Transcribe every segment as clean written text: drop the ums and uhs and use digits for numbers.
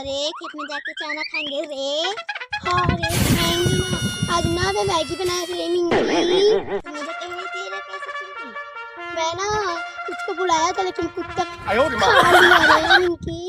रे, खेत में जाके चाना खाएंगे रे। हाँ रे, खाएंगे ना। आज ना मैं मैगी बनाया रे मिंकी। मुझे कहीं तेरा कैसे चिंती। मैं ना उसको बुलाया था लेकिन कुत्ता खा लिया रे मिंकी।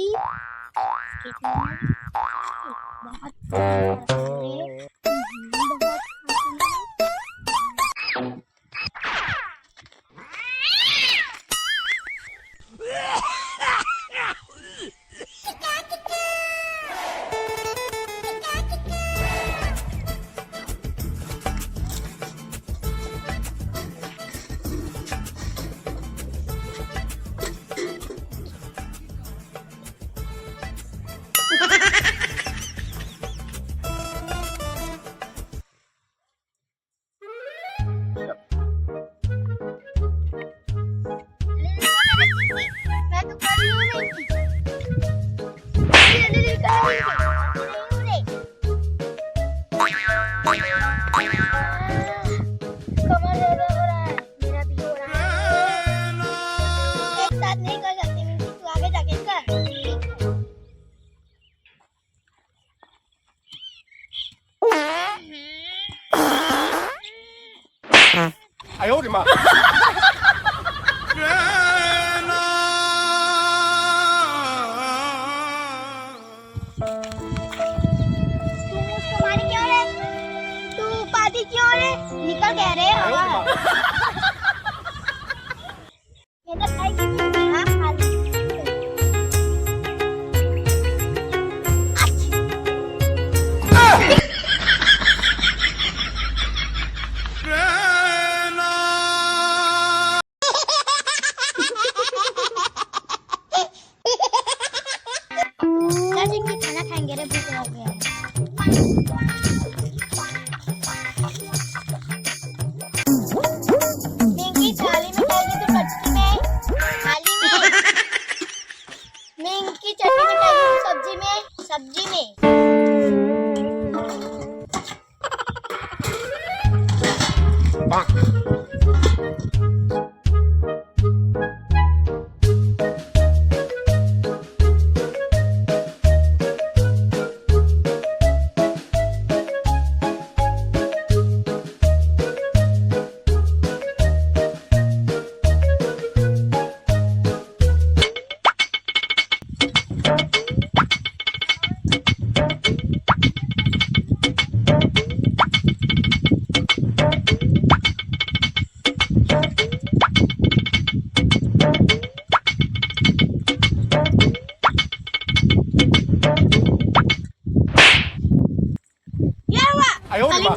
बहुत मैं तो कर रही हूँ मिंकी। ले कर रही हूँ कमर दर्द हो रहा है, मेरा भी हो रहा है। एक साथ नहीं कर सकते मिंकी, तू आगे जाके कर।哎呦我的妈！ तू मुझको मारी क्यों रे? तू पाती क्यों रे? निकल गया रे हवा। ये तो खाएगी मिंकी, हाँ खा ली। मिंकी खाना खाएंगे रे, भूख लग गया है। मिंकी थाली में खाएगी तो चटनी में, थाली में। मिंकी चटनी में खाएगी तो सब्जी में, सब्जी में। क्या हुआ? 哎呦我的妈！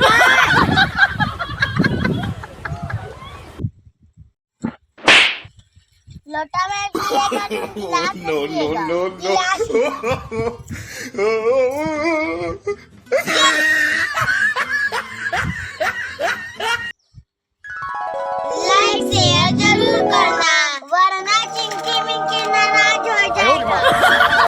लोटा में पिएगा, गिलास में पिएगा। गिलास में।